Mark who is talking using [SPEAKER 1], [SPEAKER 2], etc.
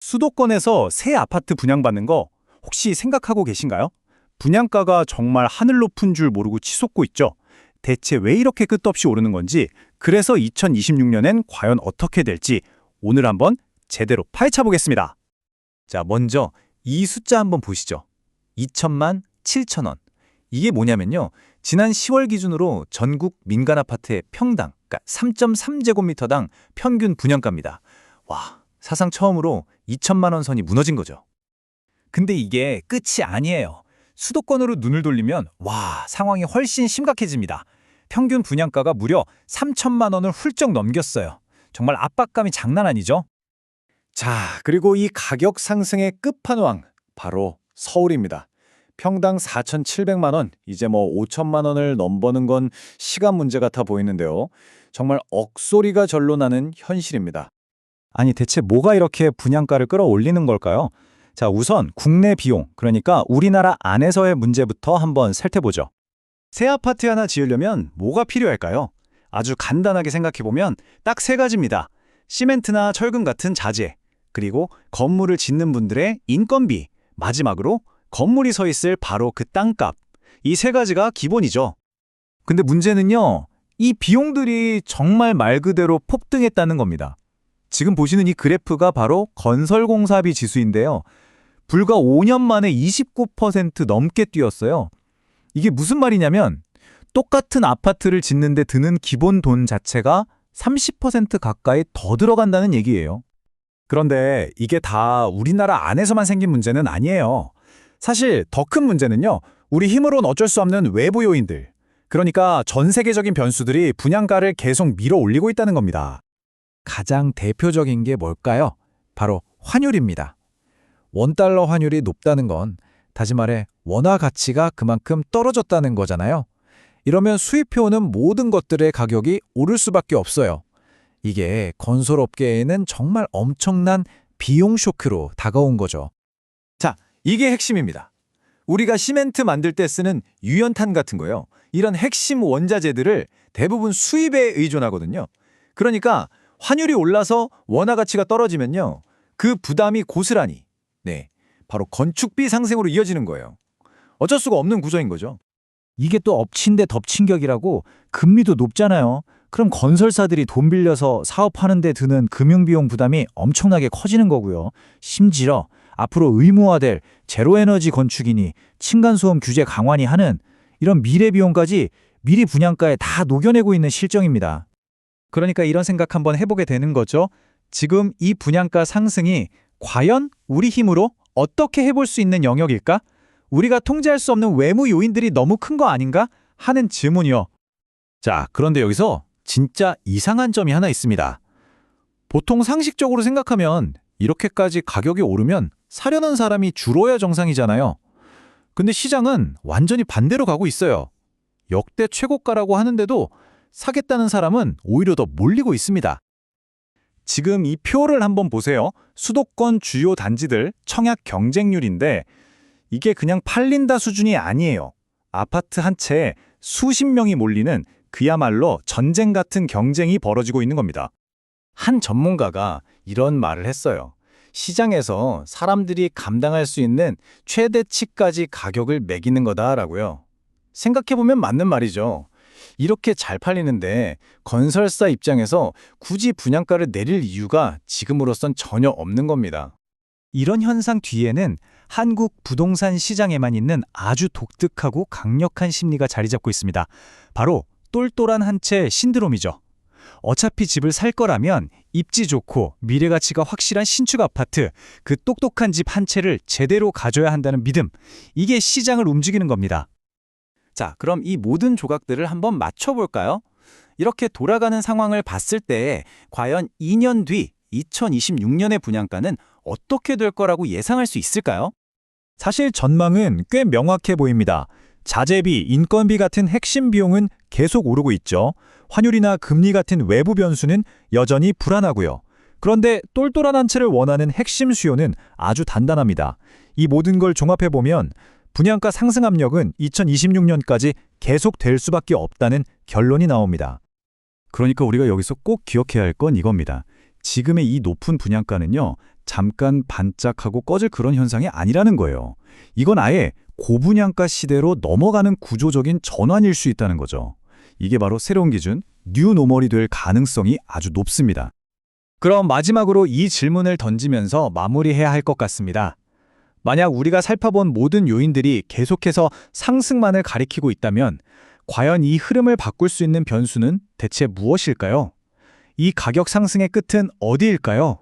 [SPEAKER 1] 수도권에서 새 아파트 분양받는 거 혹시 생각하고 계신가요? 분양가가 정말 하늘 높은 줄 모르고 치솟고 있죠. 대체 왜 이렇게 끝없이 오르는 건지, 그래서 2026년엔 과연 어떻게 될지 오늘 한번 제대로 파헤쳐 보겠습니다.
[SPEAKER 2] 자, 먼저 이 숫자 한번 보시죠. 2천만 7천원. 이게 뭐냐면요. 지난 10월 기준으로 전국 민간 아파트의 평당, 그러니까 3.3제곱미터당 평균 분양가입니다. 와, 사상 처음으로 2천만 원 선이 무너진 거죠.
[SPEAKER 1] 근데 이게 끝이 아니에요. 수도권으로 눈을 돌리면 상황이 훨씬 심각해집니다. 평균 분양가가 무려 3천만 원을 훌쩍 넘겼어요. 정말 압박감이 장난 아니죠?
[SPEAKER 3] 자, 그리고 이 가격 상승의 끝판왕, 바로 서울입니다. 평당 4,700만 원, 이제 5천만 원을 넘보는 건 시간 문제 같아 보이는데요. 정말 억소리가 절로 나는 현실입니다.
[SPEAKER 1] 아니, 대체 뭐가 이렇게 분양가를 끌어올리는 걸까요? 자, 우선 국내 비용, 그러니까 우리나라 안에서의 문제부터 한번 살펴보죠. 새 아파트 하나 지으려면 뭐가 필요할까요? 아주 간단하게 생각해보면 딱 세 가지입니다. 시멘트나 철근 같은 자재, 그리고 건물을 짓는 분들의 인건비, 마지막으로 건물이 서 있을 바로 그 땅값. 이 세 가지가 기본이죠. 근데 문제는요, 이 비용들이 정말 말 그대로 폭등했다는 겁니다. 지금 보시는 이 그래프가 바로 건설공사비 지수인데요. 불과 5년 만에 29% 넘게 뛰었어요. 이게 무슨 말이냐면 똑같은 아파트를 짓는데 드는 기본 돈 자체가 30% 가까이 더 들어간다는 얘기예요. 그런데 이게 다 우리나라 안에서만 생긴 문제는 아니에요. 사실 더 큰 문제는요, 우리 힘으로는 어쩔 수 없는 외부 요인들, 그러니까 전 세계적인 변수들이 분양가를 계속 밀어 올리고 있다는 겁니다. 가장 대표적인 게 뭘까요? 바로 환율입니다. 원달러 환율이 높다는 건 다시 말해 원화 가치가 그만큼 떨어졌다는 거잖아요. 이러면 수입해오는 모든 것들의 가격이 오를 수밖에 없어요. 이게 건설업계에는 정말 엄청난 비용 쇼크로 다가온 거죠.
[SPEAKER 2] 자, 이게 핵심입니다. 우리가 시멘트 만들 때 쓰는 유연탄 같은 거요. 이런 핵심 원자재들을 대부분 수입에 의존하거든요. 그러니까 환율이 올라서 원화 가치가 떨어지면요, 그 부담이 고스란히 바로 건축비 상승으로 이어지는 거예요. 어쩔 수가 없는 구조인 거죠.
[SPEAKER 1] 이게 또 엎친 데 덮친 격이라고 금리도 높잖아요. 그럼 건설사들이 돈 빌려서 사업하는 데 드는 금융비용 부담이 엄청나게 커지는 거고요. 심지어 앞으로 의무화될 제로에너지 건축이니 층간소음 규제 강화니 하는 이런 미래 비용까지 미리 분양가에 다 녹여내고 있는 실정입니다. 그러니까 이런 생각 한번 해보게 되는 거죠. 지금 이 분양가 상승이 과연 우리 힘으로 어떻게 해볼 수 있는 영역일까? 우리가 통제할 수 없는 외부 요인들이 너무 큰 거 아닌가? 하는 질문이요. 자, 그런데 여기서 진짜 이상한 점이 하나 있습니다. 보통 상식적으로 생각하면 이렇게까지 가격이 오르면 사려는 사람이 줄어야 정상이잖아요. 근데 시장은 완전히 반대로 가고 있어요. 역대 최고가라고 하는데도 사겠다는 사람은 오히려 더 몰리고 있습니다. 지금 이 표를 한번 보세요. 수도권 주요 단지들 청약 경쟁률인데 이게 그냥 팔린다 수준이 아니에요. 아파트 한 채에 수십 명이 몰리는 그야말로 전쟁 같은 경쟁이 벌어지고 있는 겁니다. 한 전문가가 이런 말을 했어요. 시장에서 사람들이 감당할 수 있는 최대치까지 가격을 매기는 거다라고요. 생각해보면 맞는 말이죠. 이렇게 잘 팔리는데 건설사 입장에서 굳이 분양가를 내릴 이유가 지금으로선 전혀 없는 겁니다. 이런 현상 뒤에는 한국 부동산 시장에만 있는 아주 독특하고 강력한 심리가 자리 잡고 있습니다. 바로 똘똘한 한 채 신드롬이죠. 어차피 집을 살 거라면 입지 좋고 미래 가치가 확실한 신축 아파트, 그 똑똑한 집 한 채를 제대로 가져야 한다는 믿음, 이게 시장을 움직이는 겁니다. 자, 그럼 이 모든 조각들을 한번 맞춰볼까요? 이렇게 돌아가는 상황을 봤을 때 과연 2년 뒤 2026년의 분양가는 어떻게 될 거라고 예상할 수 있을까요? 사실 전망은 꽤 명확해 보입니다. 자재비, 인건비 같은 핵심 비용은 계속 오르고 있죠. 환율이나 금리 같은 외부 변수는 여전히 불안하고요. 그런데 똘똘한 한 채를 원하는 핵심 수요는 아주 단단합니다. 이 모든 걸 종합해보면 분양가 상승 압력은 2026년까지 계속 될 수밖에 없다는 결론이 나옵니다. 그러니까 우리가 여기서 꼭 기억해야 할 건 이겁니다. 지금의 이 높은 분양가는요, 잠깐 반짝하고 꺼질 그런 현상이 아니라는 거예요. 이건 아예 고분양가 시대로 넘어가는 구조적인 전환일 수 있다는 거죠. 이게 바로 새로운 기준, 뉴노멀이 될 가능성이 아주 높습니다. 그럼 마지막으로 이 질문을 던지면서 마무리해야 할 것 같습니다. 만약 우리가 살펴본 모든 요인들이 계속해서 상승만을 가리키고 있다면 과연 이 흐름을 바꿀 수 있는 변수는 대체 무엇일까요? 이 가격 상승의 끝은 어디일까요?